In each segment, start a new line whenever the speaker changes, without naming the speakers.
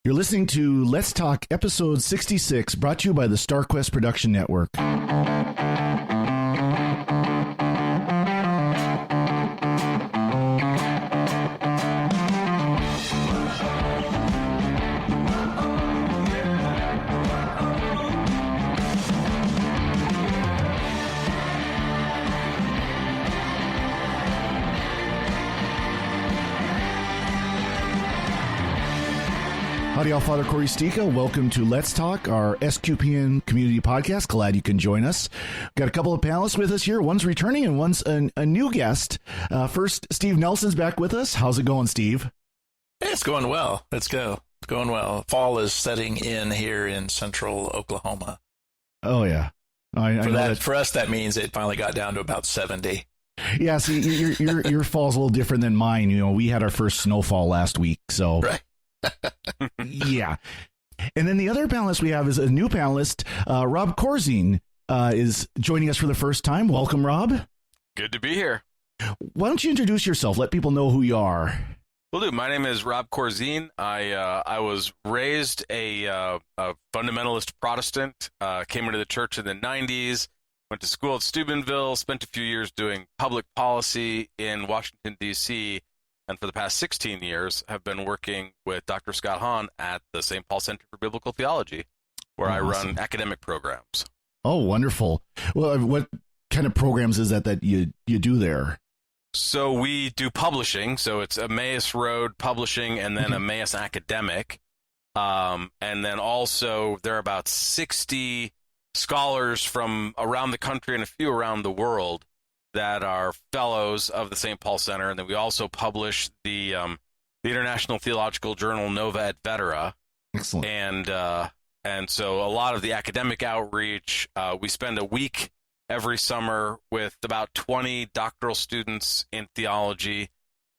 You're listening to Let's Talk episode 66, brought to you by the StarQuest Production Network. Howdy, y'all. Father Corey Stika. Welcome to Let's Talk, our SQPN community podcast. Glad you can join us. Got a couple of panelists with us here. One's returning and one's a new guest. First, Steve Nelson's back with us. How's it going, Steve?
Hey, it's going well. Let's go. It's going well. Fall is setting in here in central Oklahoma.
Oh, yeah. I know that.
For us, that means it finally got down to about 70.
Yeah, see, your fall's a little different than mine. You know, we had our first snowfall last week, so...
Right.
Yeah. And then the other panelist we have is a new panelist. Rob Corzine is joining us for the first time. Welcome, Rob.
Good to be here.
Why don't you introduce yourself? Let people know who you are.
Will do. My name is Rob Corzine. I was raised a fundamentalist Protestant, came into the church in the 90s, went to school at Steubenville, spent a few years doing public policy in Washington, D.C., and for the past 16 years have been working with Dr. Scott Hahn at the St. Paul Center for Biblical Theology, where I run academic programs.
Oh, wonderful. Well, what kind of programs is that you do there?
So we do publishing. So it's Emmaus Road Publishing and then Emmaus Academic. And then also there are about 60 scholars from around the country and a few around the world that are fellows of the St. Paul Center, and then we also publish the International Theological Journal Nova et Vetera.
Excellent.
And so a lot of the academic outreach, we spend a week every summer with about 20 doctoral students in theology.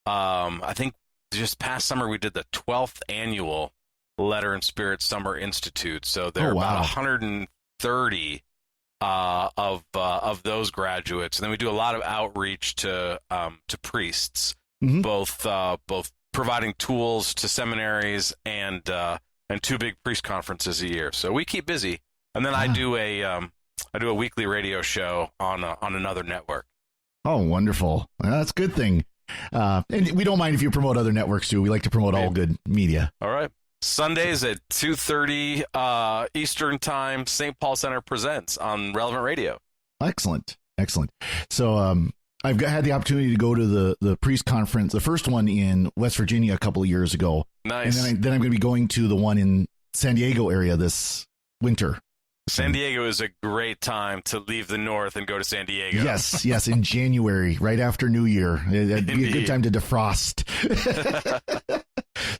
I think just past summer we did the 12th annual Letter and Spirit Summer Institute. So there are about 130 of those graduates, and then we do a lot of outreach to priests, both providing tools to seminaries and two big priest conferences a year. So we keep busy, and then I do a weekly radio show on another network.
Oh, wonderful! Well, that's a good thing. And we don't mind if you promote other networks too. We like to promote all good media. All
right. Sundays at 2:30 Eastern Time, St. Paul Center presents on Relevant Radio.
Excellent. So I've had the opportunity to go to the priest conference, the first one in West Virginia a couple of years ago.
Nice.
And then I'm going to be going to the one in San Diego area this winter.
San Diego is a great time to leave the north and go to San Diego.
Yes, in January, right after New Year. It'd be a good time to defrost.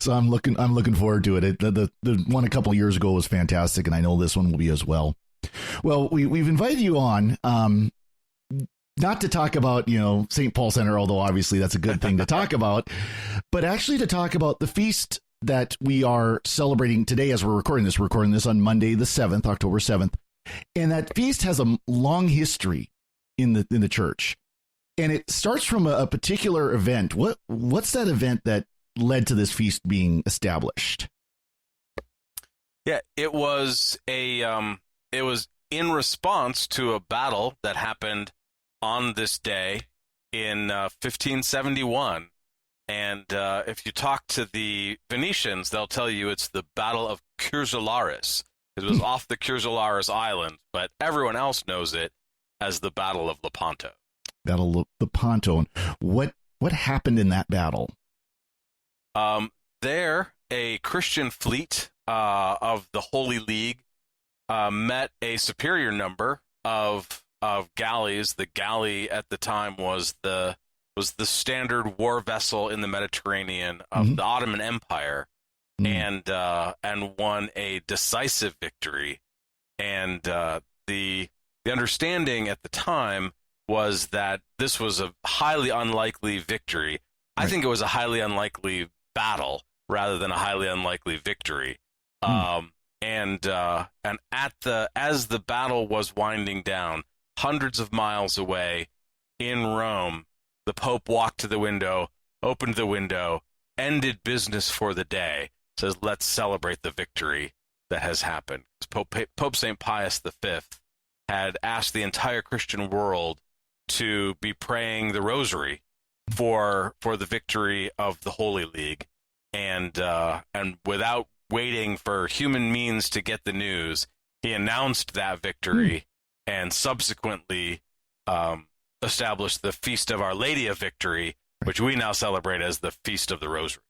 So I'm looking forward to it. The one a couple of years ago was fantastic, and I know this one will be as well. Well, we've invited you on, not to talk about, St. Paul Center, although obviously that's a good thing to talk about, but actually to talk about the feast that we are celebrating today as we're recording this. We're recording this on Monday, the 7th, October 7th. And that feast has a long history in the church. And it starts from a particular event. What's that event that led to this feast being established?
Yeah, it was in response to a battle that happened on this day in 1571. And if you talk to the Venetians, they'll tell you it's the Battle of Cursularis. It was off the Cursularis Island, but everyone else knows it as the Battle of Lepanto.
Battle of Lepanto. What happened in that battle?
There, a Christian fleet of the Holy League met a superior number of galleys. The galley at the time was the standard war vessel in the Mediterranean of the Ottoman Empire, and won a decisive victory. And the understanding at the time was that this was a highly unlikely victory. I think it was a highly unlikely battle rather than a highly unlikely victory. And as the battle was winding down, hundreds of miles away in Rome, the Pope walked to the window, opened the window, ended business for the day, says, let's celebrate the victory that has happened. Pope St. Pius V had asked the entire Christian world to be praying the Rosary for the victory of the Holy League, and without waiting for human means to get the news, he announced that victory and subsequently established the Feast of Our Lady of Victory, which we now celebrate as the Feast of the Rosary.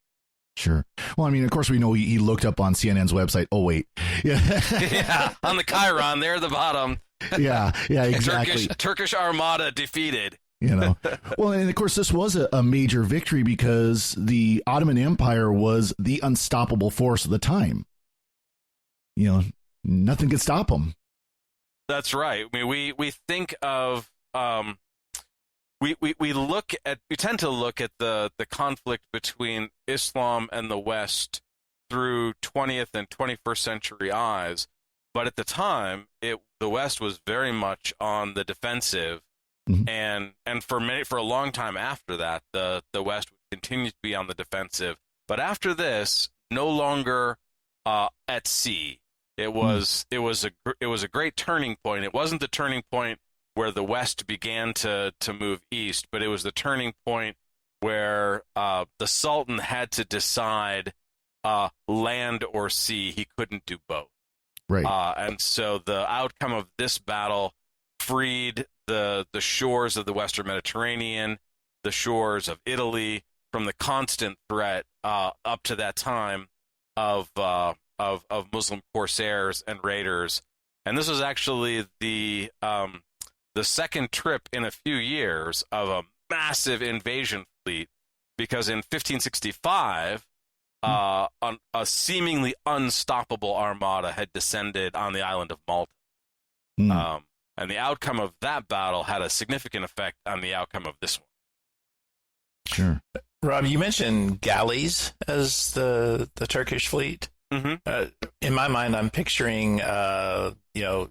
Sure. Well, I mean, of course, we know he looked up on CNN's website. Oh, wait.
Yeah, on the Chiron there at the bottom.
Yeah, exactly.
Turkish Armada defeated.
Well, and of course, this was a major victory because the Ottoman Empire was the unstoppable force of the time. Nothing could stop them.
That's right. I mean, we think of we tend to look at the conflict between Islam and the West through 20th and 21st century eyes, but at the time, the West was very much on the defensive. And for a long time after that, the West would continue to be on the defensive. But after this, no longer at sea. It was a great turning point. It wasn't the turning point where the West began to move east, but it was the turning point where the Sultan had to decide land or sea. He couldn't do both.
Right.
And so the outcome of this battle freed the shores of the Western Mediterranean, the shores of Italy, from the constant threat up to that time of Muslim corsairs and raiders. And this was actually the second trip in a few years of a massive invasion fleet, because in 1565, a seemingly unstoppable armada had descended on the island of Malta. And the outcome of that battle had a significant effect on the outcome of this one.
Sure.
Rob, you mentioned galleys as the Turkish fleet.
Mm-hmm.
In my mind, I'm picturing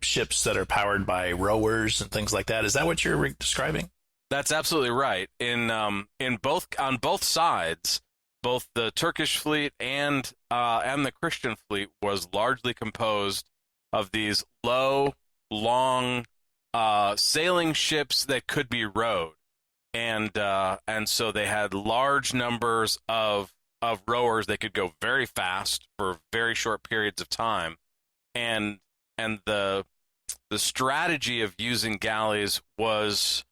ships that are powered by rowers and things like that. Is that what you're describing?
That's absolutely right. On both sides, both the Turkish fleet and the Christian fleet was largely composed of these low, long sailing ships that could be rowed, and so they had large numbers of rowers. They could go very fast for very short periods of time, and the strategy of using galleys goes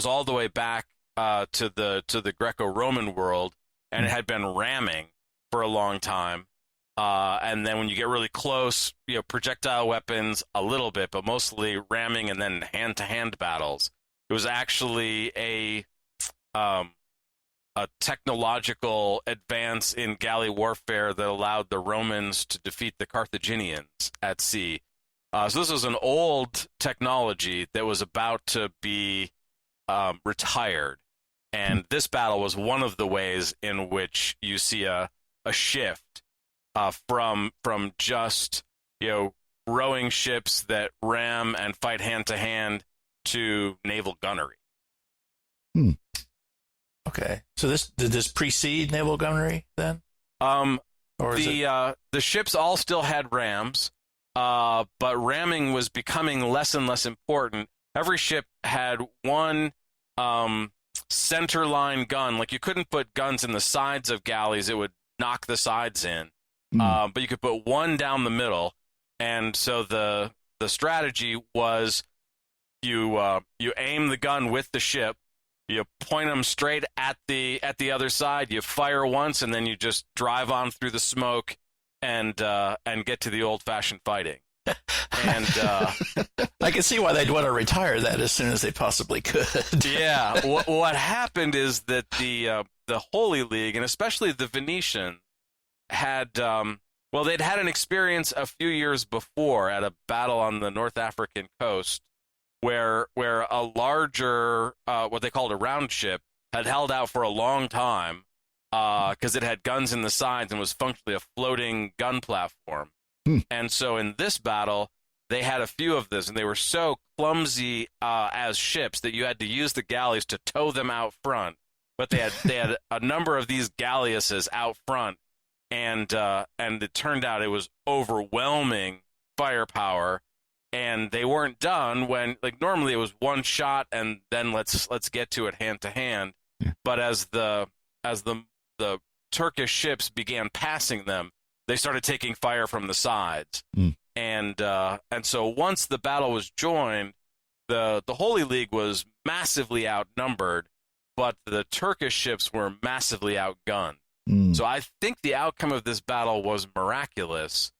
all the way back to the Greco-Roman world, and it had been ramming for a long time. And then when you get really close, projectile weapons a little bit, but mostly ramming and then hand-to-hand battles. It was actually a technological advance in galley warfare that allowed the Romans to defeat the Carthaginians at sea. So this was an old technology that was about to be retired. And this battle was one of the ways in which you see a shift from just rowing ships that ram and fight hand to hand to naval gunnery.
Okay, so did this precede naval gunnery then?
Or the ships all still had rams, but ramming was becoming less and less important. Every ship had one centerline gun. Like, you couldn't put guns in the sides of galleys; it would knock the sides in. But you could put one down the middle, and so the strategy was you aim the gun with the ship, you point them straight at the other side, you fire once, and then you just drive on through the smoke and get to the old-fashioned fighting. And
I can see why they'd want to retire that as soon as they possibly could.
Yeah, what happened is that the Holy League, and especially the Venetians, had they'd had an experience a few years before at a battle on the North African coast where a larger what they called a round ship had held out for a long time because it had guns in the sides and was functionally a floating gun platform. And so in this battle, they had a few of this, and they were so clumsy as ships that you had to use the galleys to tow them out front. But they had a number of these galleasses out front, and it turned out it was overwhelming firepower, and they weren't done when, like, normally it was one shot and then let's get to it hand to hand.
Yeah.
But as the Turkish ships began passing them, they started taking fire from the sides. And so once the battle was joined, the Holy League was massively outnumbered, but the Turkish ships were massively outgunned. So I think the outcome of this battle was miraculous,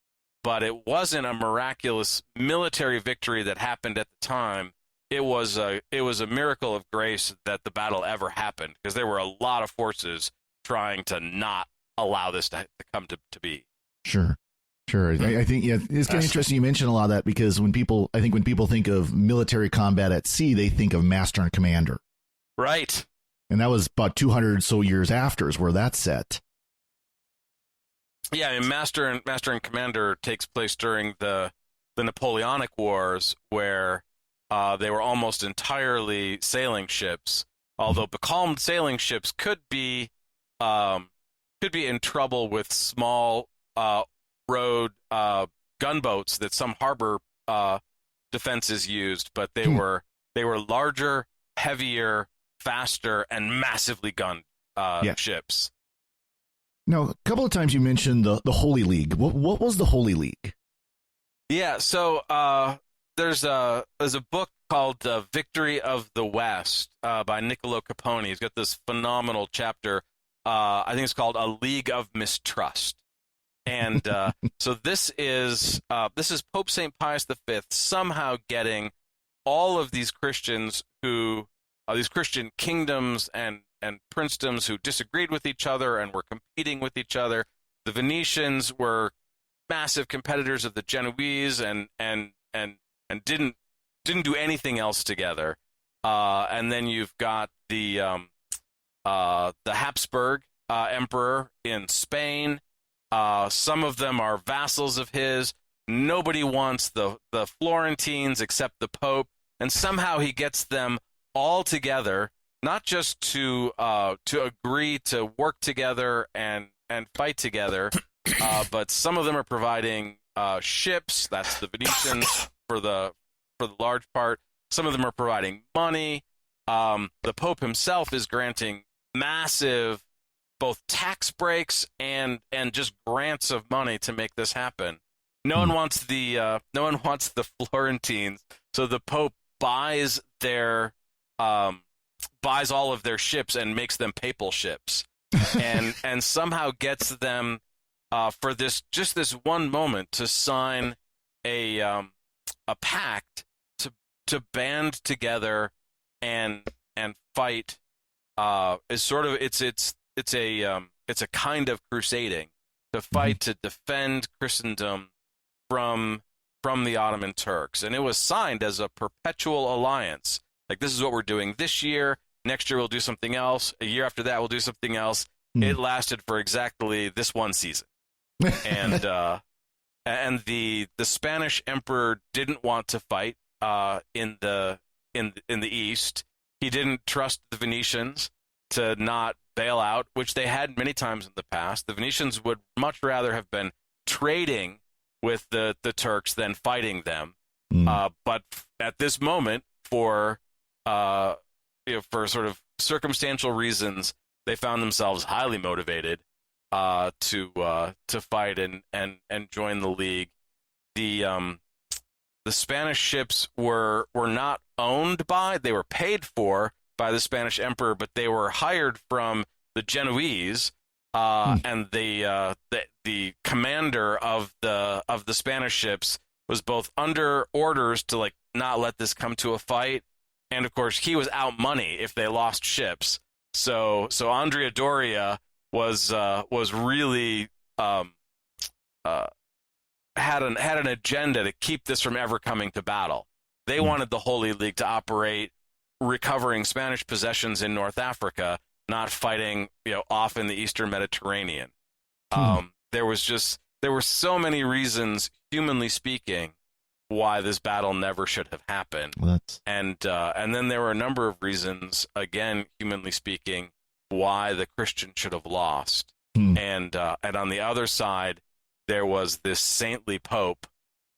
but it wasn't a miraculous military victory that happened at the time. It was a miracle of grace that the battle ever happened, because there were a lot of forces trying to not allow this to come to be.
Sure. I think, yeah, it's kind of interesting you mentioned a lot of that, because when people think of military combat at sea, they think of master and commander.
Right.
And that was about 200 or so years after is where that's set.
Yeah, and Master and Commander takes place during the Napoleonic Wars, where they were almost entirely sailing ships. Although becalmed sailing ships could be in trouble with small road gunboats that some harbor defenses used, but they were larger, heavier, faster, and massively gunned ships.
Now, a couple of times you mentioned the Holy League. What was the Holy League?
Yeah, so there's a book called Victory of the West by Niccolo Capone. He's got this phenomenal chapter. I think it's called A League of Mistrust. And so this is Pope St. Pius V somehow getting all of these Christians these Christian kingdoms and princedoms who disagreed with each other and were competing with each other. The Venetians were massive competitors of the Genoese and didn't do anything else together. And then you've got the Habsburg emperor in Spain. Some of them are vassals of his. Nobody wants the Florentines except the Pope, and somehow he gets them all together, not just to agree to work together and fight together, but some of them are providing ships. That's the Venetians for the large part. Some of them are providing money. The Pope himself is granting massive both tax breaks and just grants of money to make this happen. No one wants the Florentines, so the Pope buys all of their ships and makes them papal ships, and somehow gets them for this one moment to sign a pact to band together and fight. It's a kind of crusading to fight to defend Christendom from the Ottoman Turks, and it was signed as a perpetual alliance. Like, this is what we're doing this year. Next year we'll do something else. A year after that we'll do something else. It lasted for exactly this one season, and the Spanish emperor didn't want to fight in the East. He didn't trust the Venetians to not bail out, which they had many times in the past. The Venetians would much rather have been trading with the Turks than fighting them. But at this moment, for sort of circumstantial reasons, they found themselves highly motivated to fight and join the League. The Spanish ships were not owned by; they were paid for by the Spanish emperor, but they were hired from the Genoese, and the commander of the Spanish ships was both under orders to not let this come to a fight, and of course he was out money if they lost ships. So Andrea Doria was really had an agenda to keep this from ever coming to battle. They wanted the Holy League to operate recovering Spanish possessions in North Africa, not fighting off in the Eastern Mediterranean. There were so many reasons, humanly speaking, why this battle never should have happened. And then there were a number of reasons, again, humanly speaking, why the Christians should have lost. And on the other side, there was this saintly pope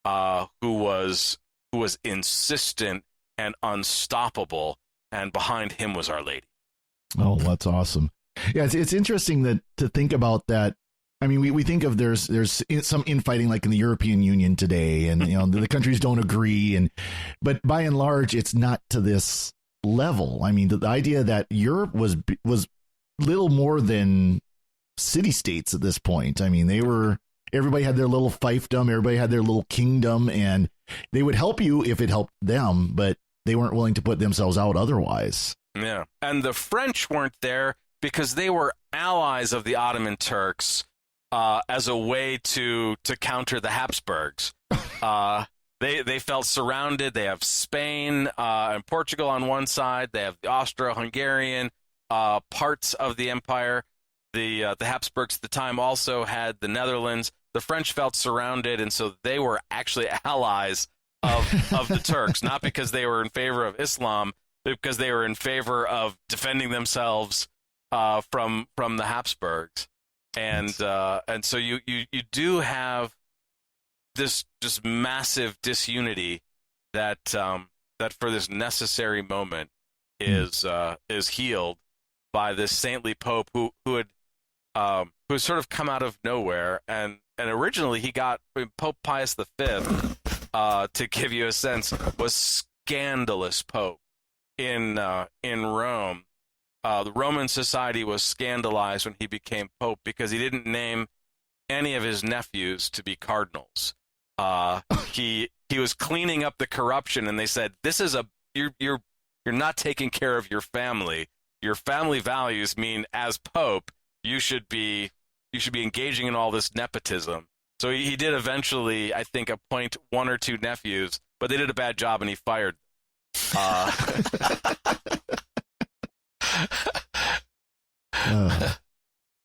who was insistent and unstoppable, and behind him was Our Lady.
Oh, that's awesome. Yeah, it's interesting that to think about that. I mean, we think of there's some infighting like in the European Union today, and the countries don't agree, but by and large, it's not to this level. I mean, the idea that Europe was little more than city states at this point. I mean, everybody had their little fiefdom, everybody had their little kingdom, and they would help you if it helped them, but they weren't willing to put themselves out otherwise.
Yeah, and the French weren't there because they were allies of the Ottoman Turks as a way to counter the Habsburgs. They felt surrounded. They have Spain and Portugal on one side. They have the Austro-Hungarian parts of the empire. The Habsburgs at the time also had the Netherlands. The French felt surrounded, and so they were actually allies of the Turks, not because they were in favor of Islam, but because they were in favor of defending themselves from the Habsburgs. And so you do have this just massive disunity that for this necessary moment is healed by this saintly pope who had sort of come out of nowhere, and originally he got Pope Pius V, to give you a sense, was scandalous pope in Rome. The Roman society was scandalized when he became pope because he didn't name any of his nephews to be cardinals. He was cleaning up the corruption, and they said, "This is you're not taking care of your family. Your family values mean as pope, you should be engaging in all this nepotism." So he did eventually, I think, appoint one or two nephews, but they did a bad job, and he fired them.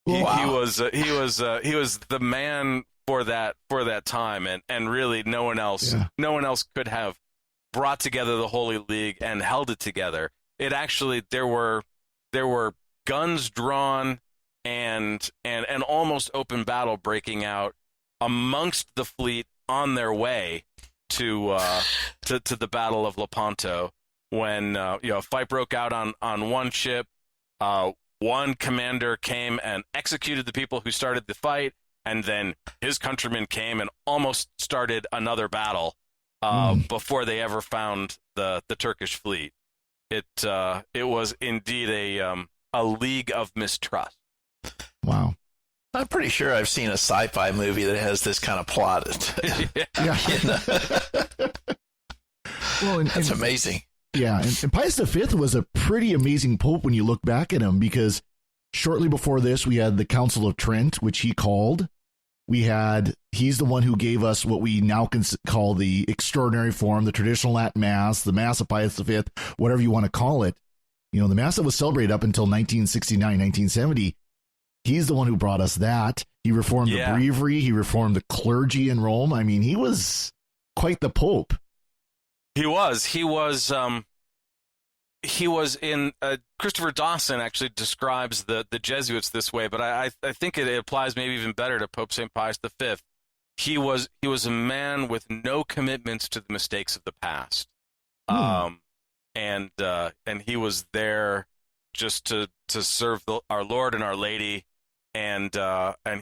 He was the man for that time, and really no one else could have brought together the Holy League and held it together. It actually there were guns drawn and almost open battle breaking out amongst the fleet on their way to the Battle of Lepanto, when a fight broke out on one ship. One commander came and executed the people who started the fight, and then his countrymen came and almost started another battle before they ever found the Turkish fleet. It was indeed a league of mistrust.
Wow.
I'm pretty sure I've seen a sci-fi movie that has this kind of plot.
Well,
that's amazing.
Yeah, and Pius V was a pretty amazing pope when you look back at him, because shortly before this, we had the Council of Trent, which he called. He's the one who gave us what we now can call the extraordinary form, the traditional Latin Mass, the Mass of Pius V, whatever you want to call it. The Mass that was celebrated up until 1969, 1970. He's the one who brought us that. He reformed the breviary. He reformed the clergy in Rome. I mean, he was quite the pope.
He was in Christopher Dawson actually describes the Jesuits this way, but I think it applies maybe even better to Pope St. Pius V. He was a man with no commitments to the mistakes of the past, and he was there just to serve our Lord and Our Lady, and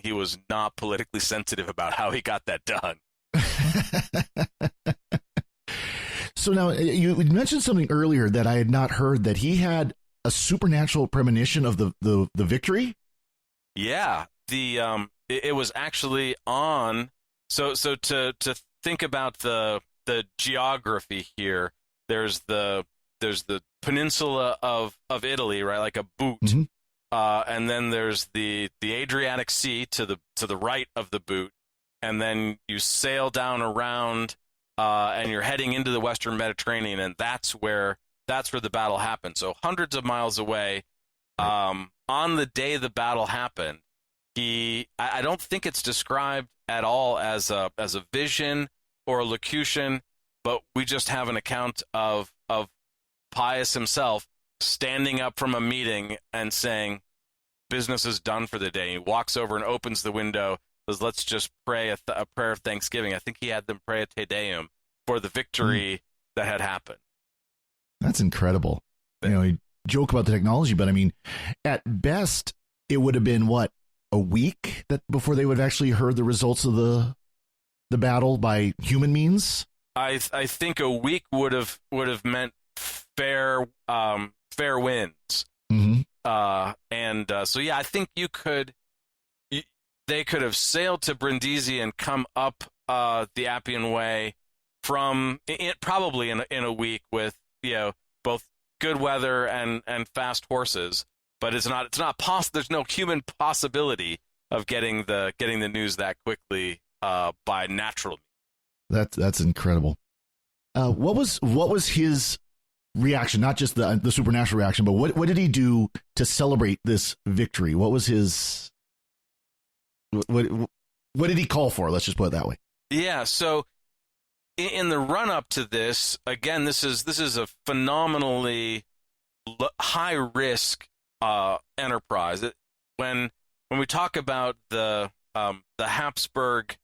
he was not politically sensitive about how he got that done.
So now you mentioned something earlier that I had not heard, that he had a supernatural premonition of the victory.
Yeah, it was actually on. So to think about the geography here, there's the peninsula of Italy, right, like a boot, and then there's the Adriatic Sea to the right of the boot, and then you sail down around. And you're heading into the Western Mediterranean, and that's where the battle happened. So hundreds of miles away, on the day the battle happened, I don't think it's described at all as a vision or a locution, but we just have an account of Pius himself standing up from a meeting and saying, business is done for the day. He walks over and opens the window, says, let's just pray a prayer of thanksgiving. I think he had them pray a Te Deum for the victory that had happened.
That's incredible. You joke about the technology, but I mean, at best, it would have been a week before they would have actually heard the results of the battle by human means.
I think a week would have meant fair winds.
Mm-hmm.
So yeah, I think they could have sailed to Brindisi and come up the Appian Way from probably in a week with both good weather and fast horses. But it's not possible. There's no human possibility of getting the news that quickly by natural means.
That's incredible. What was his reaction? Not just the supernatural reaction, but what did he do to celebrate this victory? What was his what did he call for? Let's just put it that way.
Yeah. So in the run up to this, again, this is a phenomenally high risk enterprise. When we talk about the Habsburg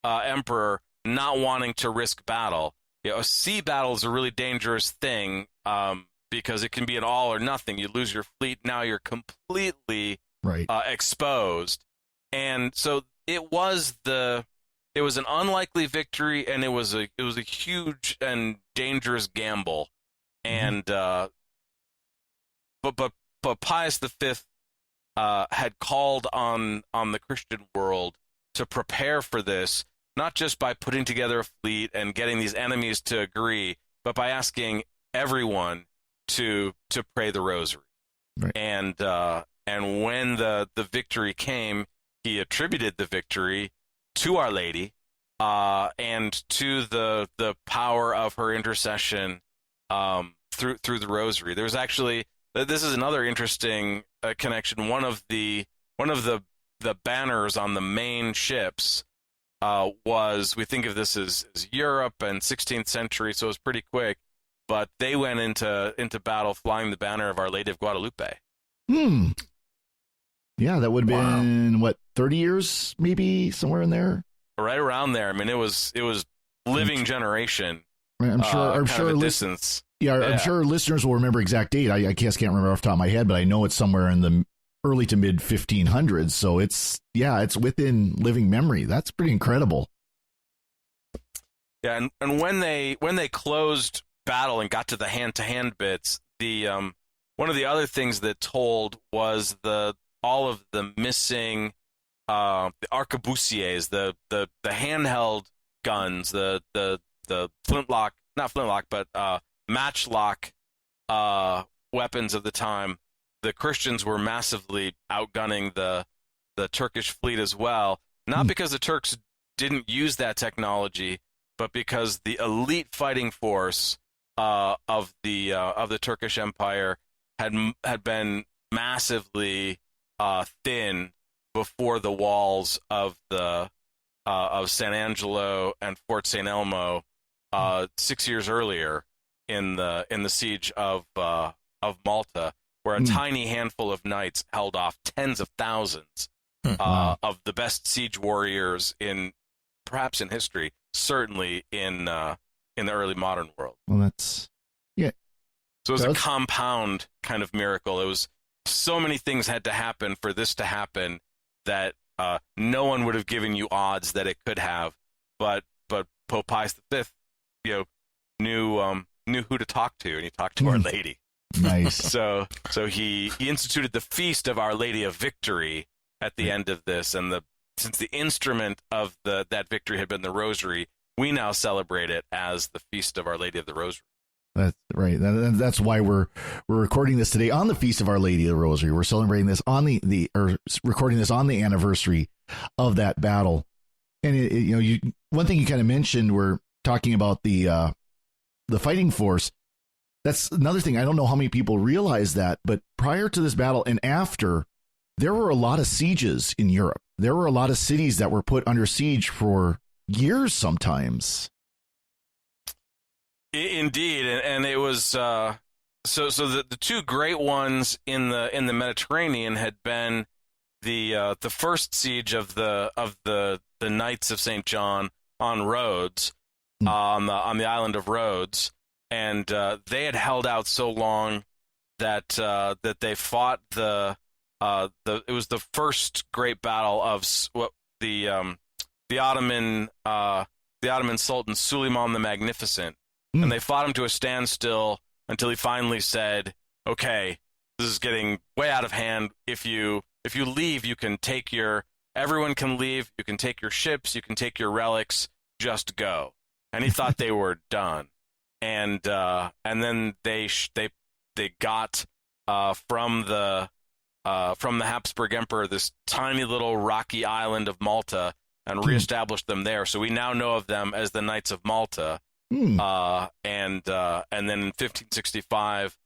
emperor not wanting to risk battle, a sea battle is a really dangerous thing because it can be an all or nothing. You lose your fleet, now you're completely exposed, and so it was an unlikely victory, and it was a huge and dangerous gamble, and but Pius V had called on the Christian world to prepare for this, not just by putting together a fleet and getting these enemies to agree, but by asking everyone to pray the Rosary.
Right.
And when the victory came, he attributed the victory to Our Lady and to the power of her intercession through the Rosary. There's actually, this is another interesting connection. One of the banners on the main ships was, we think of this as Europe and 16th century, so it was pretty quick, but they went into battle flying the banner of Our Lady of Guadalupe.
Yeah, that would have been 30 years, maybe somewhere in there.
Right around there. I mean, it was living generation.
I'm sure
distance.
Yeah, I'm sure listeners will remember exact date. I can't remember off the top of my head, but I know it's somewhere in the early to mid 1500s. So it's within living memory. That's pretty incredible.
Yeah, and when they closed battle and got to the hand-to-hand bits, the one of the other things that told was all of the missing the arquebusiers, the handheld guns, the flintlock, not flintlock, but matchlock weapons of the time. The Christians were massively outgunning the Turkish fleet as well, not because the Turks didn't use that technology, but because the elite fighting force of the Turkish Empire had been massively thin before the walls of San Angelo and Fort St. Elmo 6 years earlier in the siege of Malta, where a tiny handful of knights held off tens of thousands of the best siege warriors perhaps in history, certainly in the early modern world.
Well, that's
So it was a compound kind of miracle. It was so many things had to happen for this to happen that no one would have given you odds that it could have. But Pope Pius V, knew who to talk to, and he talked to Our Lady.
Nice.
So he instituted the feast of Our Lady of Victory at the end of this, and since the instrument of that victory had been the Rosary, we now celebrate it as the feast of Our Lady of the Rosary.
That's right. That's why we're recording this today on the Feast of Our Lady of the Rosary. We're celebrating this on recording this on the anniversary of that battle. And one thing you kind of mentioned, we're talking about the fighting force. That's another thing. I don't know how many people realize that, but prior to this battle and after, there were a lot of sieges in Europe. There were a lot of cities that were put under siege for years sometimes.
Indeed, and it was so the two great ones in the Mediterranean had been the first siege of the Knights of St. John on Rhodes, on the island of Rhodes, and they had held out so long that they fought it was the first great battle of the Ottoman Sultan Suleiman the Magnificent, and they fought him to a standstill until he finally said, "Okay, this is getting way out of hand. If you leave, you can take everyone can leave. You can take your ships. You can take your relics. Just go." And he thought they were done, and then they got from the Habsburg Emperor this tiny little rocky island of Malta and reestablished them there. So we now know of them as the Knights of Malta. And then in 1565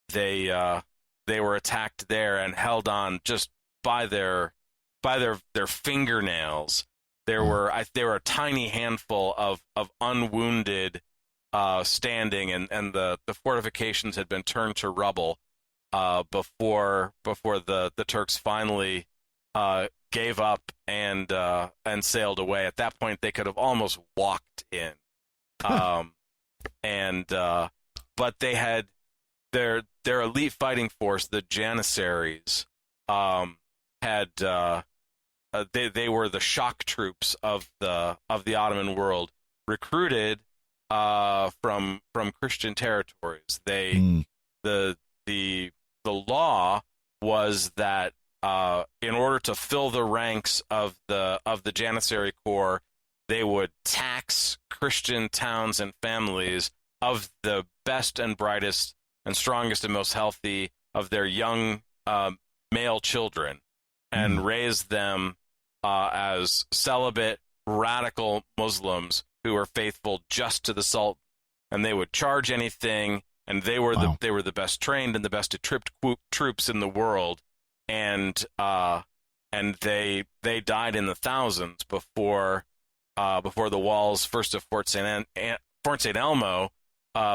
they were attacked there and held on just by their fingernails. They were a tiny handful of unwounded standing, and the fortifications had been turned to rubble before the Turks finally gave up and sailed away. At that point, they could have almost walked in, but they had their elite fighting force, the Janissaries, had they were the shock troops of the Ottoman world, recruited from Christian territories. The law was that in order to fill the ranks of the Janissary Corps, they would tax Christian towns and families of the best and brightest and strongest and most healthy of their young male children, and raise them as celibate, radical Muslims who were faithful just to the Sultan. And they would charge anything, and they were the best trained and the best equipped troops in the world, and they died in the thousands before the walls, first of Fort St. Elmo,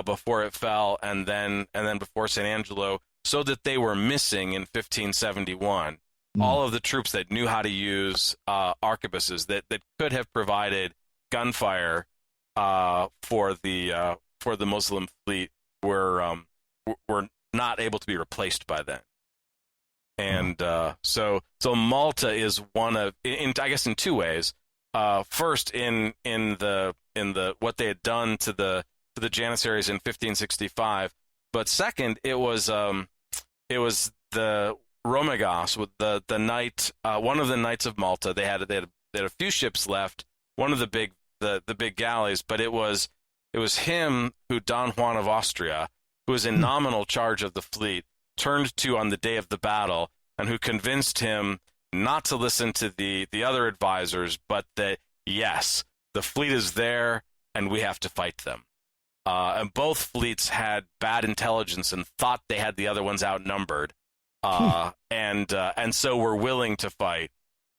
before it fell, and then before St. Angelo, so that they were missing in 1571. All of the troops that knew how to use arquebuses, that could have provided gunfire for the Muslim fleet, were not able to be replaced by then. And so Malta is one of, I guess, in two ways. First, in the what they had done to the Janissaries in 1565, but second, it was the Romagos, with the knight, one of the Knights of Malta. They had a few ships left, one of the big galleys, but it was him who Don Juan of Austria, who was in nominal charge of the fleet, turned to on the day of the battle, and who convinced him not to listen to the other advisors, but that, yes, the fleet is there and we have to fight them. And both fleets had bad intelligence and thought they had the other ones outnumbered, and so were willing to fight.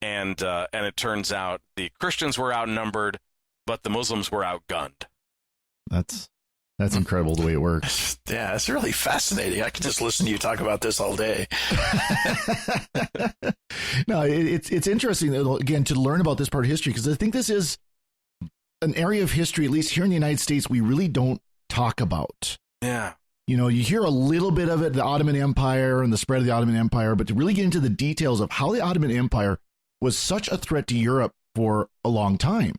And it turns out the Christians were outnumbered, but the Muslims were outgunned.
That's incredible the way it works.
Yeah, it's really fascinating. I could just listen to you talk about this all day.
No, it's interesting, again, to learn about this part of history, because I think this is an area of history, at least here in the United States, we really don't talk about.
Yeah.
You know, you hear a little bit of it, the Ottoman Empire and the spread of the Ottoman Empire, but to really get into the details of how the Ottoman Empire was such a threat to Europe for a long time.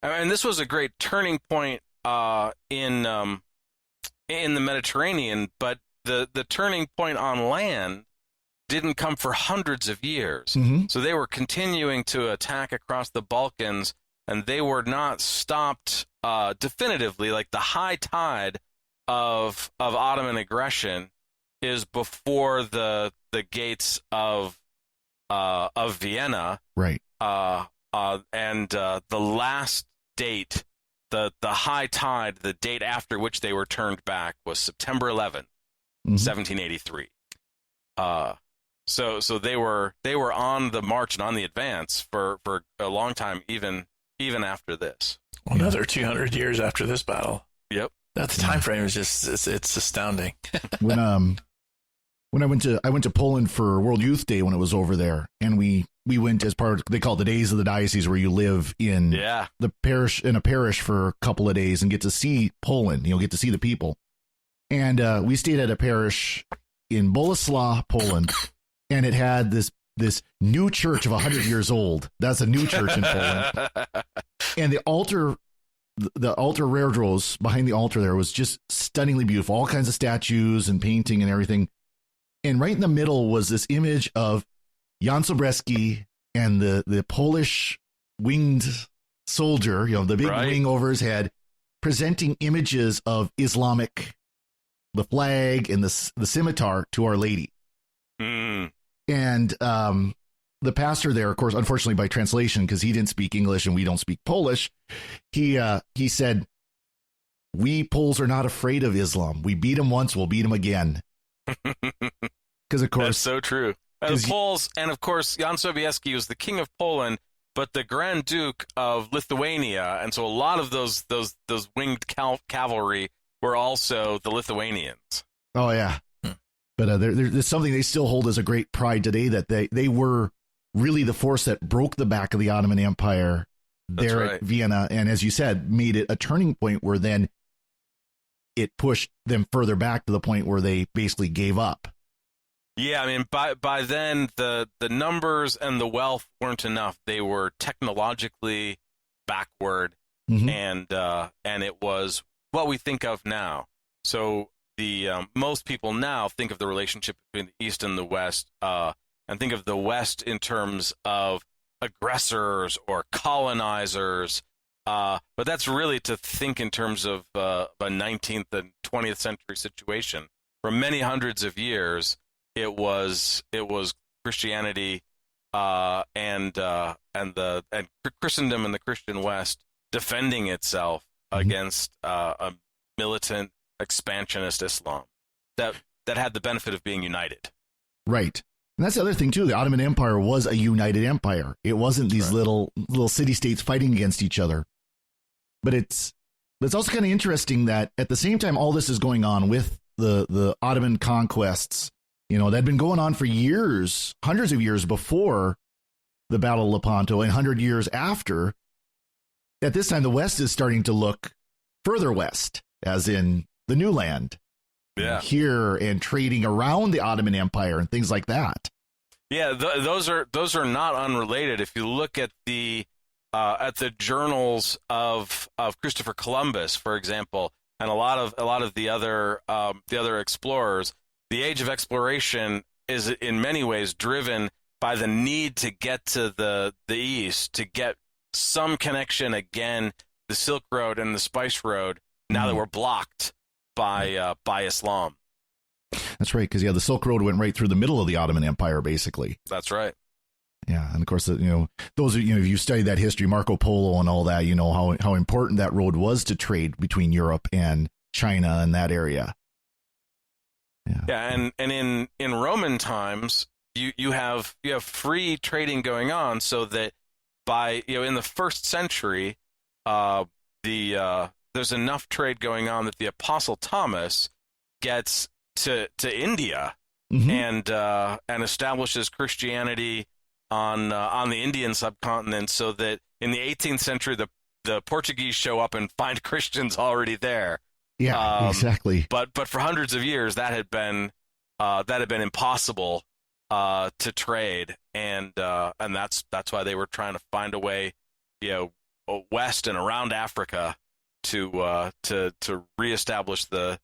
And this was a great turning point in the Mediterranean, but the turning point on land didn't come for hundreds of years. Mm-hmm. So they were continuing to attack across the Balkans, and they were not stopped definitively. Like the high tide of Ottoman aggression is before the gates of Vienna,
right?
And the last date, the high tide, the date after which they were turned back, was September 11th, 1783. So they were on the march and on the advance for a long time, even after this.
Another 200 years after this battle.
Yep.
That the time frame is just it's astounding.
when I went to Poland for World Youth Day when it was over there, and we went as part of, they call it the Days of the Diocese, where you live in the parish, in a parish for a couple of days and get to see Poland, get to see the people. And we stayed at a parish in Boleslaw, Poland, and it had this new church of 100 years old. That's a new church in Poland. And the altar Rerdros behind the altar there was just stunningly beautiful. All kinds of statues and painting and everything. And right in the middle was this image of Jan Sobieski and the Polish winged soldier, the big wing over his head, presenting images of Islamic, the flag and the scimitar to Our Lady.
Mm.
And the pastor there, of course, unfortunately by translation, because he didn't speak English and we don't speak Polish, he said, "We Poles are not afraid of Islam. We beat them once, we'll beat them again." Because of course,
that's so true. The Poles, and of course, Jan Sobieski was the king of Poland, but the Grand Duke of Lithuania, and so a lot of those winged cavalry were also the Lithuanians.
Oh yeah, but there's something they still hold as a great pride today, that they were really the force that broke the back of the Ottoman Empire there at Vienna, and as you said, made it a turning point where then it pushed them further back to the point where they basically gave up.
Yeah, I mean, by then the numbers and the wealth weren't enough. They were technologically backward, and it was what we think of now. So the most people now think of the relationship between the East and the West, and think of the West in terms of aggressors or colonizers. But that's really to think in terms of a 19th and 20th century situation. For many hundreds of years, it was Christianity and Christendom and the Christian West defending itself against a militant expansionist Islam that had the benefit of being united.
Right. And that's the other thing too. The Ottoman Empire was a united empire. It wasn't these little city states fighting against each other. But it's also kind of interesting that at the same time all this is going on with the Ottoman conquests, that had been going on for years, hundreds of years before the Battle of Lepanto and 100 years after. At this time, the West is starting to look further west, as in the New Land, here, and trading around the Ottoman Empire and things like that.
Yeah, those are not unrelated. If you look at the journals of Christopher Columbus, for example, and a lot of the other explorers, the age of exploration is in many ways driven by the need to get to the East, to get some connection again, the Silk Road and the Spice Road, now that we're blocked by Islam.
That's right, because the Silk Road went right through the middle of the Ottoman Empire, basically.
That's right.
Yeah, and of course, those if you study that history, Marco Polo and all that, how important that road was to trade between Europe and China and that area.
Yeah, and in Roman times, you have free trading going on, so that by in the first century, there's enough trade going on that the Apostle Thomas gets to India and establishes Christianity on the Indian subcontinent, so that in the 18th century the Portuguese show up and find Christians already there.
Yeah, exactly.
But for hundreds of years that had been impossible to trade, and that's why they were trying to find a way, west and around Africa to reestablish the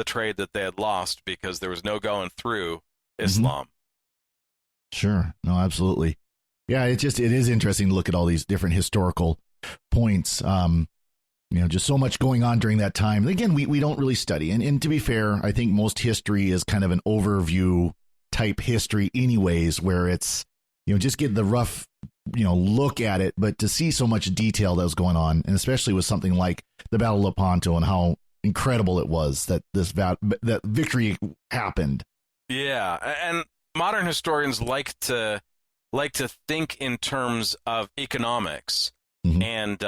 trade that they had lost, because there was no going through Islam.
Sure. No, absolutely. Yeah, it is interesting to look at all these different historical points. Just so much going on during that time. Again, we don't really study. And to be fair, I think most history is kind of an overview type history anyways, where it's, just get the rough, look at it, but to see so much detail that was going on, and especially with something like the Battle of Lepanto and how incredible it was that that victory happened.
Yeah. And modern historians like to think in terms of economics, and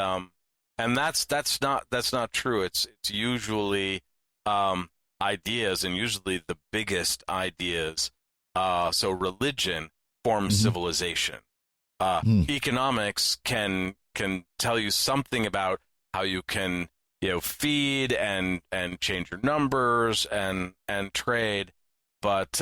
that's not true. It's usually a ideas, and usually the biggest ideas. So religion forms civilization. Economics can tell you something about how you can feed and change your numbers and trade, but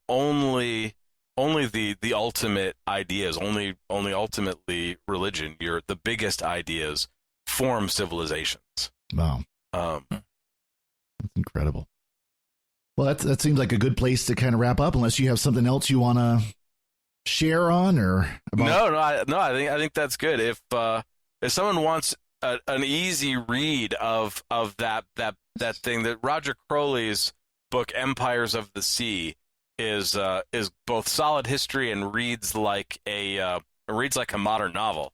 only the ultimate ideas, only ultimately religion, the biggest ideas form civilizations.
Wow. That's incredible. Well, that seems like a good place to kind of wrap up, unless you have something else you want to share on or about.
No, I think that's good. If someone wants an easy read of that thing, that Roger Crowley's book Empires of the Sea is both solid history and reads like a modern novel.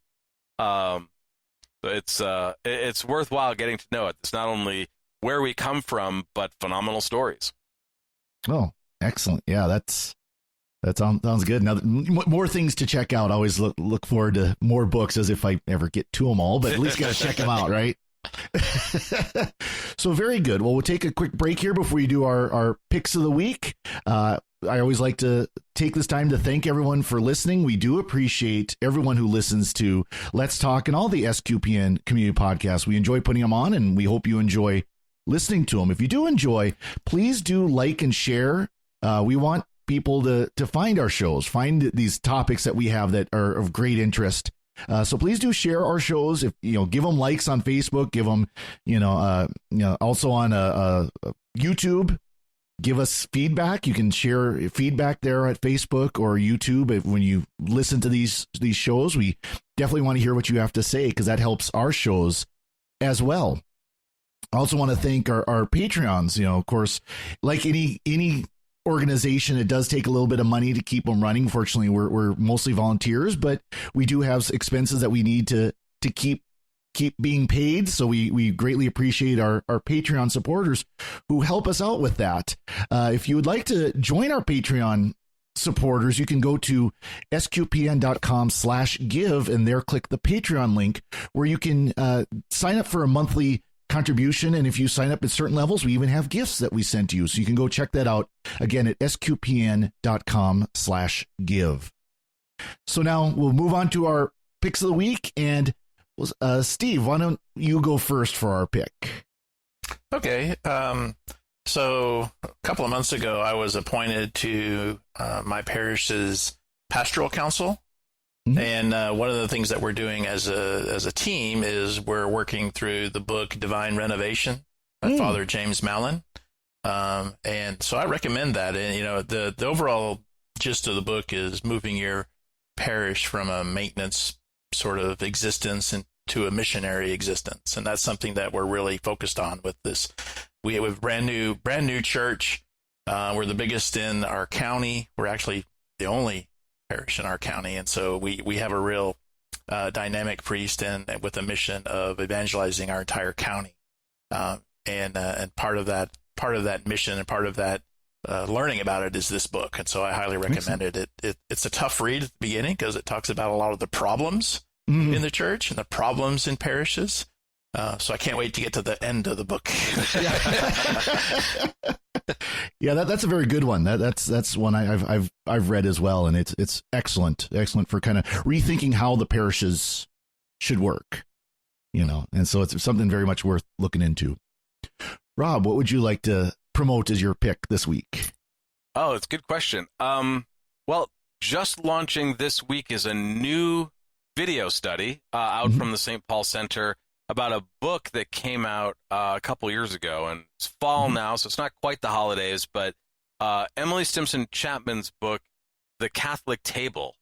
It's worthwhile getting to know it. It's not only where we come from, but phenomenal stories.
Oh, excellent. Yeah, that sounds good. Now, more things to check out. I always look forward to more books, as if I ever get to them all, but at least got to check them out, right? So very good. Well, we'll take a quick break here before we do our picks of the week. I always like to take this time to thank everyone for listening. We do appreciate everyone who listens to Let's Talk and all the SQPN community podcasts. We enjoy putting them on, and we hope you enjoy listening to them. If you do enjoy, please do like and share. We want people to find our shows, find these topics that we have that are of great interest. So please do share our shows. If give them likes on Facebook, give them also on YouTube. Give us feedback. You can share feedback there at Facebook or YouTube. When you listen to these shows, we definitely want to hear what you have to say, because that helps our shows as well. I also want to thank our Patreons. Of course, like any organization, it does take a little bit of money to keep them running. Fortunately, we're mostly volunteers, but we do have expenses that we need to keep being paid. So we greatly appreciate our Patreon supporters who help us out with that. If you would like to join our Patreon supporters, you can go to sqpn.com/give and there click the Patreon link, where you can sign up for a monthly contribution. And if you sign up at certain levels, we even have gifts that we send to you. So you can go check that out again at sqpn.com/give. So now we'll move on to our picks of the week. And Steve, why don't you go first for our pick?
Okay. So a couple of months ago, I was appointed to my parish's pastoral council. And one of the things that we're doing as a team is we're working through the book Divine Renovation by Father James Mallon. And so I recommend that. And, the overall gist of the book is moving your parish from a maintenance sort of existence into a missionary existence. And that's something that we're really focused on with this. We have a brand new church. We're the biggest in our county. We're actually the only parish in our county. And so we have a real dynamic priest and with a mission of evangelizing our entire county. And part of that mission and part of that learning about it is this book. And so I highly recommend it. It's a tough read at the beginning because it talks about a lot of the problems in the church and the problems in parishes. So I can't wait to get to the end of the book.
Yeah, that's a very good one. That's one I've read as well, and it's excellent for kind of rethinking how the parishes should work. And so it's something very much worth looking into. Rob, what would you like to promote as your pick this week?
Oh, it's a good question. Well, just launching this week is a new video study out from the St. Paul Center about a book that came out a couple years ago, and it's fall now, so it's not quite the holidays, but Emily Stimson Chapman's book, The Catholic Table,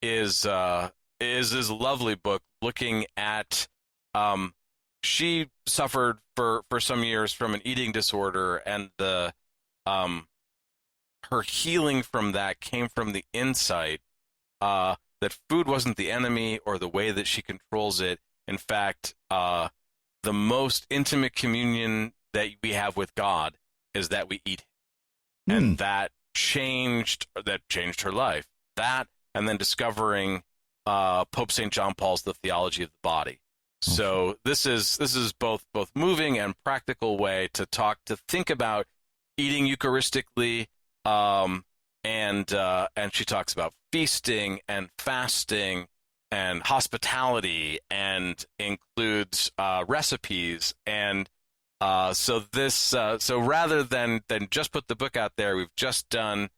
is this lovely book looking at she suffered for some years from an eating disorder, and her healing from that came from the insight that food wasn't the enemy or the way that she controls it. In fact, the most intimate communion that we have with God is that we eat him. And that changed her life. That, and then discovering Pope St. John Paul's The Theology of the Body. So this is both moving and practical way to think about eating Eucharistically, and she talks about feasting and fasting and hospitality, and includes recipes. And so rather than just put the book out there, we've just done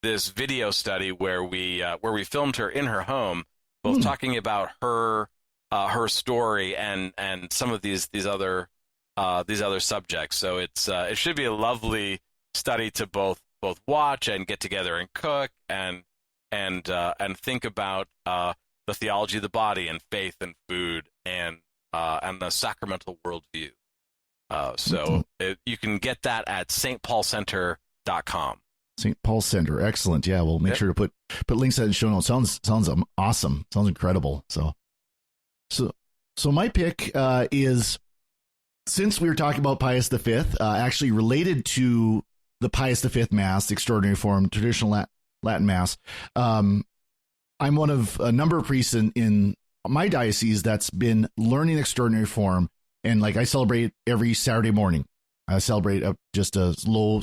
this video study where we filmed her in her home, both talking about her story and some of these other subjects. So it should be a lovely study to both watch and get together and cook and think about the theology of the body and faith and food and the sacramental worldview. You can get that at stpaulcenter.com.
St. Paul Center. Excellent. Yeah, we'll make sure to put links in the show notes. Sounds awesome. Sounds incredible. So my pick is, since we were talking about Pius V, actually related to the Pius V Mass, the Extraordinary Form, traditional Latin Mass. I'm one of a number of priests in my diocese that's been learning Extraordinary Form, and like I celebrate every Saturday morning. I celebrate just a low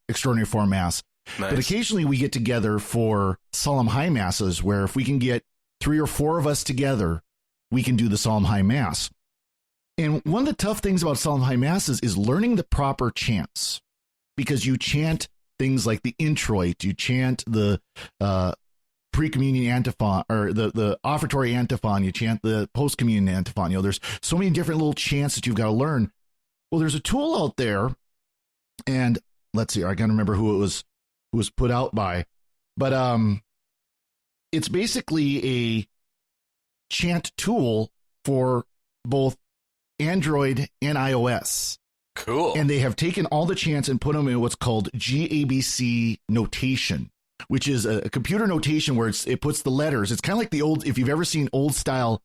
Extraordinary Form Mass. Nice. But occasionally we get together for Solemn High Masses, where if we can get 3 or 4 of us together, we can do the Solemn High Mass. And one of the tough things about Solemn High Masses is learning the proper chants, because you chant things like the introit, you chant the pre-communion antiphon, or the offertory antiphon, you chant the post-communion antiphon. There's so many different little chants that you've got to learn. Well, there's a tool out there, and let's see, I can't remember who it was put out by, but it's basically a chant tool for both Android and iOS.
Cool.
And they have taken all the chants and put them in what's called GABC notation, which is a computer notation where it puts the letters. It's kind of like the old, if you've ever seen old style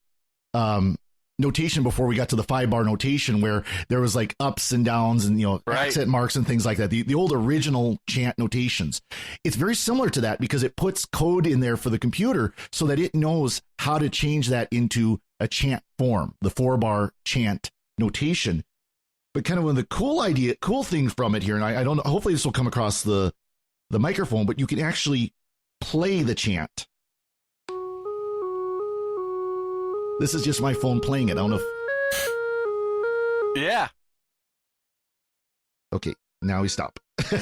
notation before we got to the 5-bar notation, where there was like ups and downs and accent marks and things like that. The old original chant notations. It's very similar to that, because it puts code in there for the computer so that it knows how to change that into a chant form, the 4-bar chant notation. But kind of one of the cool thing from it here, and I don't know, hopefully this will come across the microphone, but you can actually play the chant. This is just my phone playing it. I don't know if...
Yeah.
Okay, now we stop. But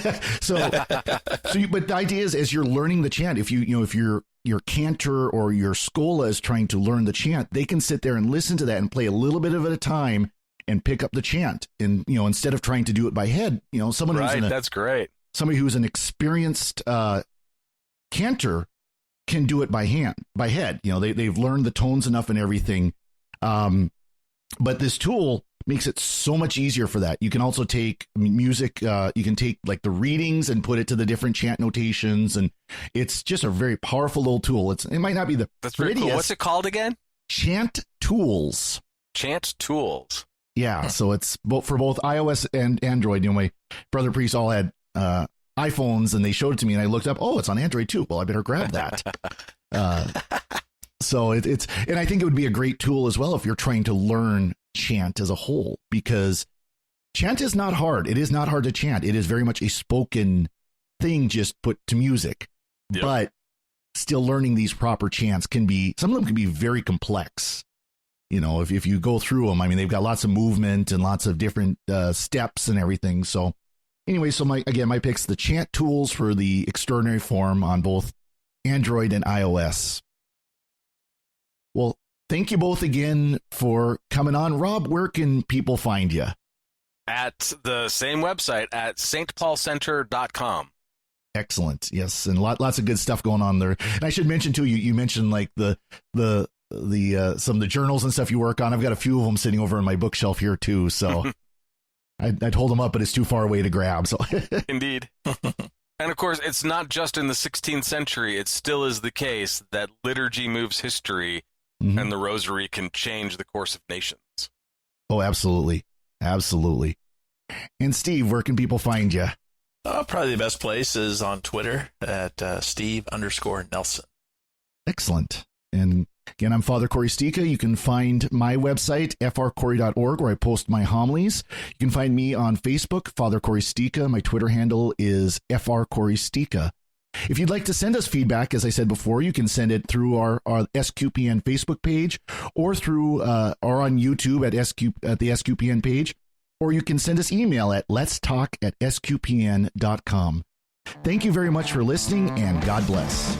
the idea is, as you're learning the chant, if if your cantor or your schola is trying to learn the chant, they can sit there and listen to that and play a little bit of it at a time and pick up the chant. And instead of trying to do it by head, someone who's
that's great.
Somebody who's an experienced cantor can do it by head. They've learned the tones enough and everything. But this tool makes it so much easier for that. You can also take music. You can take like the readings and put it to the different chant notations. And it's just a very powerful little tool. It might not be the
That's very cool. What's it called again?
Chant Tools.
Chant Tools.
Yeah. So it's for both iOS and Android. My brother priests all had iPhones, and they showed it to me, and I looked up, oh, it's on Android too. Well, I better grab that. So it's, and I think it would be a great tool as well if you're trying to learn chant as a whole, because chant is not hard. It is not hard to chant. It is very much a spoken thing, just put to music. Yep. But still learning these proper chants some of them can be very complex. If you go through them, they've got lots of movement and lots of different steps and everything. So anyway, so my pick's the chant tools for the Extraordinary Form on both Android and iOS. Well, thank you both again for coming on. Rob, where can people find you?
At the same website, at stpaulcenter.com.
Excellent. Yes, and lots of good stuff going on there. And I should mention too, you mentioned like the some of the journals and stuff you work on. I've got a few of them sitting over on my bookshelf here too. So I'd hold them up, but it's too far away to grab. So
Indeed. And of course, it's not just in the 16th century. It still is the case that liturgy moves history, and the Rosary can change the course of nations.
Oh, absolutely. Absolutely. And Steve, where can people find you?
Probably the best place is on Twitter at Steve_Nelson.
Excellent. And Again, I'm Father Corey Stika. You can find my website, frcorey.org, where I post my homilies. You can find me on Facebook, Father Corey Stika. My Twitter handle is frcorey_stika. If you'd like to send us feedback, as I said before, you can send it through our SQPN Facebook page, or through or on YouTube at the SQPN page, or you can send us email at letstalk@sqpn.com. Thank you very much for listening, and God bless.